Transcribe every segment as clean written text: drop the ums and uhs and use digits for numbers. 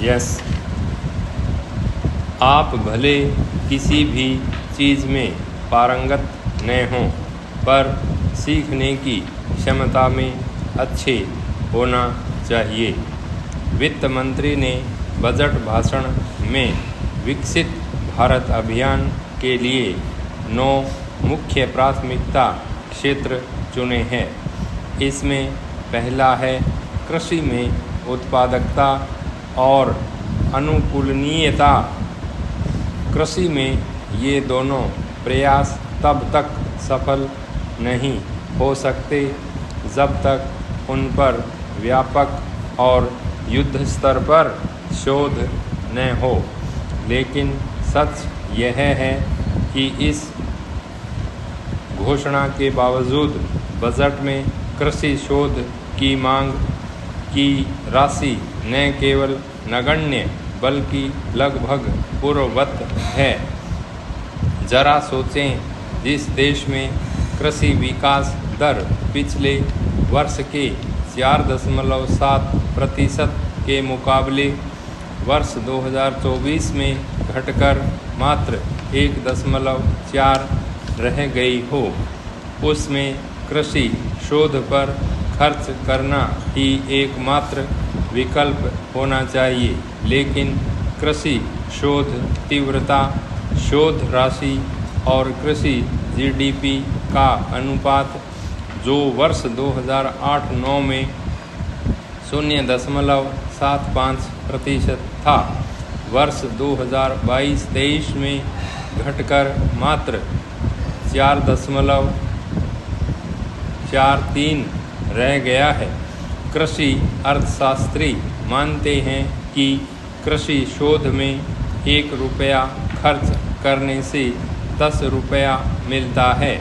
Yes, आप भले किसी भी चीज़ में पारंगत न हों, पर सीखने की क्षमता में अच्छे होना चाहिए। वित्त मंत्री ने बजट भाषण में विकसित भारत अभियान के लिए 9 मुख्य प्राथमिकता क्षेत्र चुने हैं। इसमें पहला है कृषि में उत्पादकता और अनुकूलनीयता। कृषि में ये दोनों प्रयास तब तक सफल नहीं हो सकते जब तक उन पर व्यापक और युद्ध स्तर पर शोध न हो। लेकिन सच यह है कि इस घोषणा के बावजूद बजट में कृषि शोध की मांग की राशि न केवल नगण्य बल्कि लगभग पूर्ववत है। जरा सोचें, जिस देश में कृषि विकास दर पिछले वर्ष के 4.7% के मुकाबले वर्ष 2024 में घटकर मात्र 1.4 रह गई हो, उसमें कृषि शोध पर खर्च करना ही एकमात्र विकल्प होना चाहिए। लेकिन कृषि शोध तीव्रता, शोध राशि और कृषि जीडीपी का अनुपात, जो वर्ष 2008-9 में 0.75% था, वर्ष 2022-23 में घटकर मात्र 4.43 रह गया है। कृषि अर्थशास्त्री मानते हैं कि कृषि शोध में 1 रुपया खर्च करने से 10 रुपया मिलता है।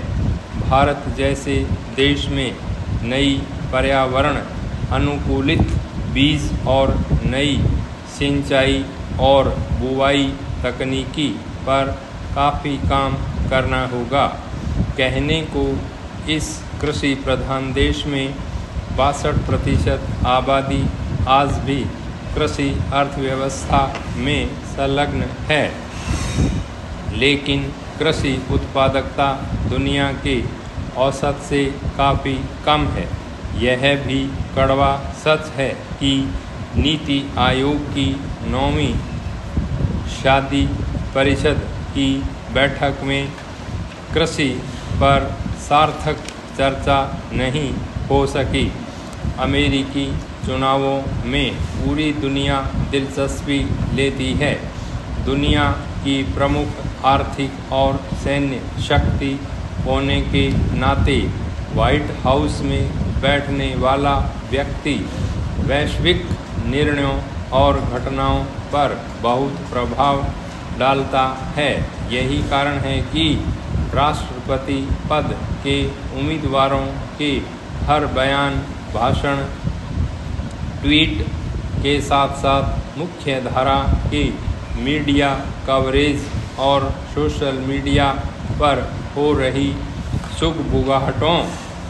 भारत जैसे देश में नई पर्यावरण अनुकूलित बीज और नई सिंचाई और बुवाई तकनीकी पर काफ़ी काम करना होगा। कहने को इस कृषि प्रधान देश में 62% आबादी आज भी कृषि अर्थव्यवस्था में संलग्न है, लेकिन कृषि उत्पादकता दुनिया के औसत से काफ़ी कम है। यह भी कड़वा सच है कि नीति आयोग की 9वीं शासी परिषद की बैठक में कृषि पर सार्थक चर्चा नहीं हो सकी। अमेरिकी चुनावों में पूरी दुनिया दिलचस्पी लेती है। दुनिया की प्रमुख आर्थिक और सैन्य शक्ति होने के नाते व्हाइट हाउस में बैठने वाला व्यक्ति वैश्विक निर्णयों और घटनाओं पर बहुत प्रभाव डालता है। यही कारण है कि राष्ट्रपति पद के उम्मीदवारों के हर बयान, भाषण, ट्वीट के साथ साथ मुख्य धारा के मीडिया कवरेज और सोशल मीडिया पर हो रही सुगबुगाहटों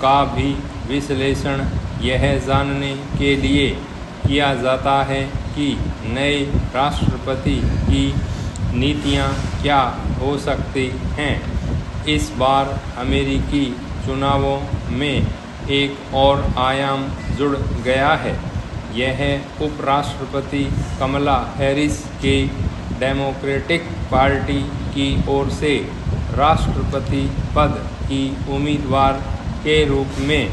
का भी विश्लेषण यह जानने के लिए किया जाता है कि नए राष्ट्रपति की नीतियां क्या हो सकती हैं। इस बार अमेरिकी चुनावों में एक और आयाम जुड़ गया है। यह उपराष्ट्रपति कमला हैरिस के डेमोक्रेटिक पार्टी की ओर से राष्ट्रपति पद की उम्मीदवार के रूप में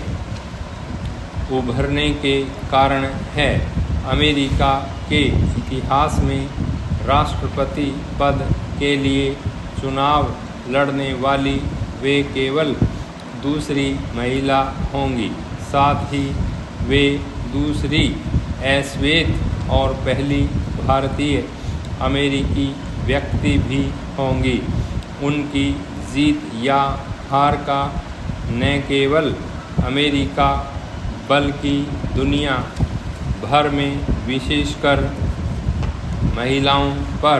उभरने के कारण है। अमेरिका के इतिहास में राष्ट्रपति पद के लिए चुनाव लड़ने वाली वे केवल दूसरी महिला होंगी। साथ ही वे दूसरी अश्वेत और पहली भारतीय अमेरिकी व्यक्ति भी होंगी। उनकी जीत या हार का न केवल अमेरिका बल्कि दुनिया भर में विशेषकर महिलाओं पर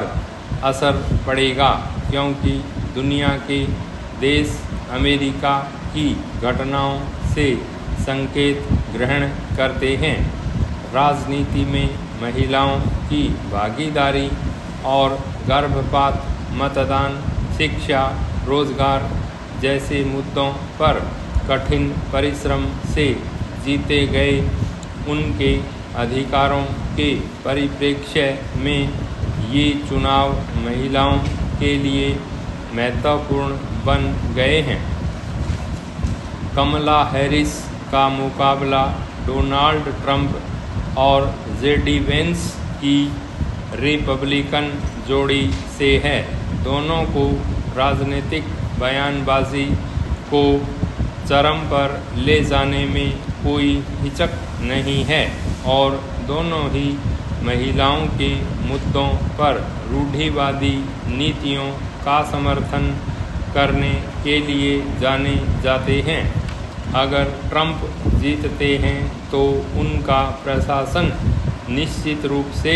असर पड़ेगा, क्योंकि दुनिया के देश अमेरिका की घटनाओं से संकेत ग्रहण करते हैं। राजनीति में महिलाओं की भागीदारी और गर्भपात, मतदान, शिक्षा, रोजगार जैसे मुद्दों पर कठिन परिश्रम से जीते गए उनके अधिकारों के परिप्रेक्ष्य में ये चुनाव महिलाओं के लिए महत्वपूर्ण बन गए हैं। कमला हैरिस का मुकाबला डोनाल्ड ट्रंप और जेडी वेंस की रिपब्लिकन जोड़ी से है। दोनों को राजनीतिक बयानबाजी को चरम पर ले जाने में कोई हिचक नहीं है और दोनों ही महिलाओं के मुद्दों पर रूढ़िवादी नीतियों का समर्थन करने के लिए जाने जाते हैं। अगर ट्रंप जीतते हैं तो उनका प्रशासन निश्चित रूप से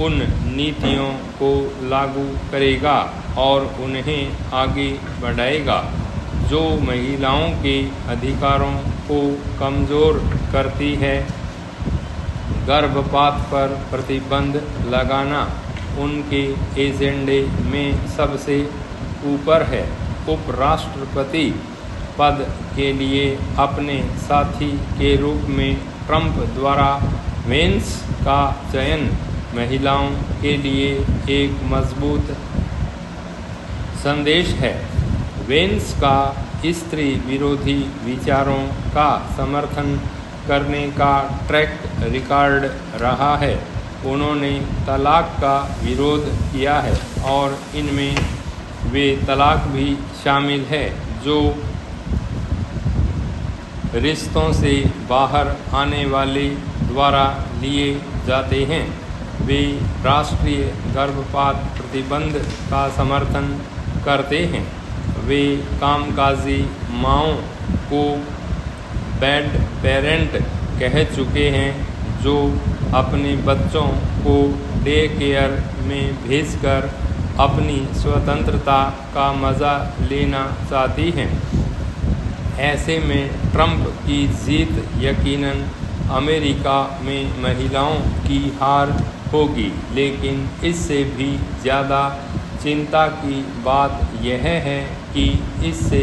उन नीतियों को लागू करेगा और उन्हें आगे बढ़ाएगा जो महिलाओं के अधिकारों को कमज़ोर करती है। गर्भपात पर प्रतिबंध लगाना उनके एजेंडे में सबसे ऊपर है। उपराष्ट्रपति पद के लिए अपने साथी के रूप में ट्रंप द्वारा वेंस का चयन महिलाओं के लिए एक मजबूत संदेश है। वेंस का स्त्री विरोधी विचारों का समर्थन करने का ट्रैक रिकॉर्ड रहा है। उन्होंने तलाक का विरोध किया है और इनमें वे तलाक भी शामिल है जो रिश्तों से बाहर आने वाले द्वारा लिए जाते हैं। वे राष्ट्रीय गर्भपात प्रतिबंध का समर्थन करते हैं। वे कामकाजी माँओं को बैड पेरेंट कह चुके हैं जो अपने बच्चों को डे केयर में भेजकर अपनी स्वतंत्रता का मज़ा लेना चाहती हैं। ऐसे में ट्रंप की जीत यकीनन अमेरिका में महिलाओं की हार होगी, लेकिन इससे भी ज़्यादा चिंता की बात यह है कि इससे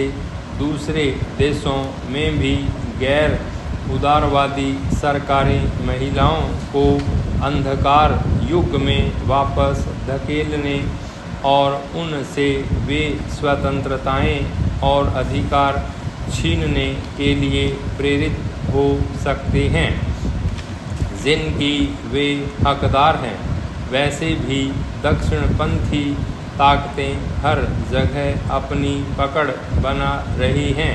दूसरे देशों में भी गैर उदारवादी सरकारें महिलाओं को अंधकार युग में वापस धकेलने और उनसे वे स्वतंत्रताएं और अधिकार छीनने के लिए प्रेरित हो सकते हैं जिनकी वे हकदार हैं। वैसे भी दक्षिणपंथी ताकतें हर जगह अपनी पकड़ बना रही हैं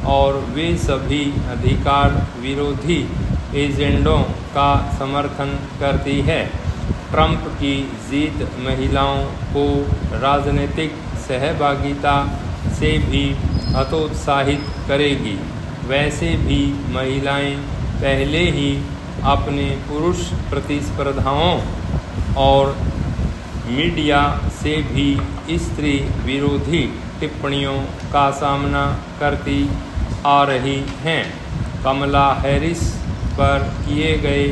और वे सभी अधिकार विरोधी एजेंडों का समर्थन करती है। ट्रंप की जीत महिलाओं को राजनीतिक सहभागिता से भी हतोत्साहित करेगी। वैसे भी महिलाएं पहले ही अपने पुरुष प्रतिस्पर्धाओं और मीडिया से भी स्त्री विरोधी टिप्पणियों का सामना करती आ रही हैं। कमला हैरिस पर किए गए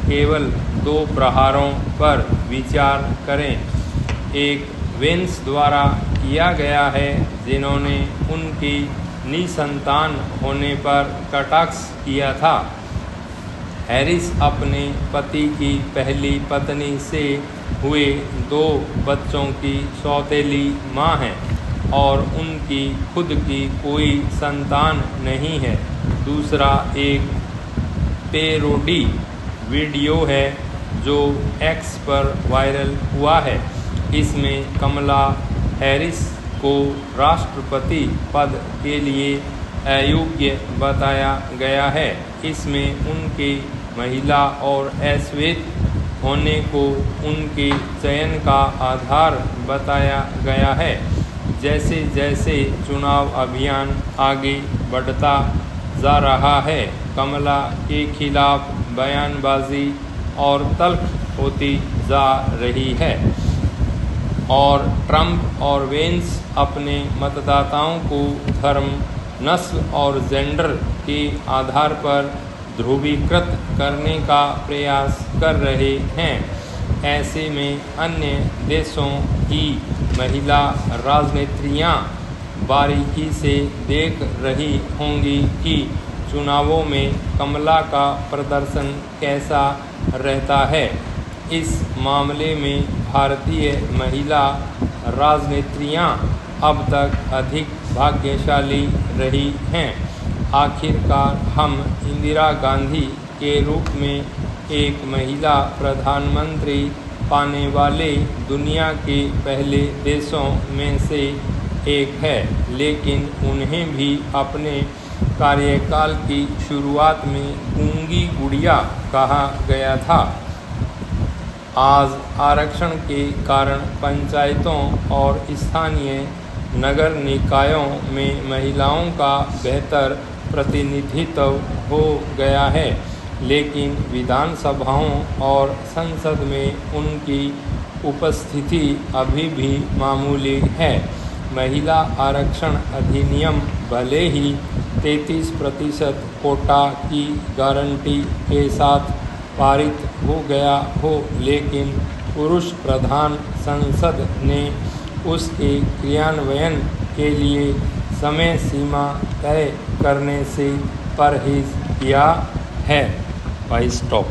केवल 2 प्रहारों पर विचार करें। एक वेंस द्वारा किया गया है जिन्होंने उनकी निसंतान होने पर कटाक्ष किया था। हैरिस अपने पति की पहली पत्नी से हुए 2 बच्चों की सौतेली मां हैं और उनकी खुद की कोई संतान नहीं है। दूसरा एक पैरोडी वीडियो है जो एक्स पर वायरल हुआ है। इसमें कमला हैरिस को राष्ट्रपति पद के लिए अयोग्य बताया गया है। इसमें उनके महिला और अश्वेत होने को उनके चयन का आधार बताया गया है। जैसे जैसे चुनाव अभियान आगे बढ़ता जा रहा है, कमला के खिलाफ बयानबाजी और तल्ख होती जा रही है और ट्रंप और वेंस अपने मतदाताओं को धर्म, नस्ल और जेंडर के आधार पर ध्रुवीकृत करने का प्रयास कर रहे हैं। ऐसे में अन्य देशों की महिला राजनेत्रियां बारीकी से देख रही होंगी कि चुनावों में कमला का प्रदर्शन कैसा रहता है। इस मामले में भारतीय महिला राजनेत्रियां अब तक अधिक भाग्यशाली रही हैं। आखिरकार हम इंदिरा गांधी के रूप में एक महिला प्रधानमंत्री पाने वाले दुनिया के पहले देशों में से एक है, लेकिन उन्हें भी अपने कार्यकाल की शुरुआत में गूंगी गुड़िया कहा गया था। आज आरक्षण के कारण पंचायतों और स्थानीय नगर निकायों में महिलाओं का बेहतर प्रतिनिधित्व हो गया है, लेकिन विधानसभाओं और संसद में उनकी उपस्थिति अभी भी मामूली है। महिला आरक्षण अधिनियम भले ही 33% कोटा की गारंटी के साथ पारित हो गया हो, लेकिन पुरुष प्रधान संसद ने उसके क्रियान्वयन के लिए समय सीमा तय करने से परहेज किया है। भाई स्टॉप।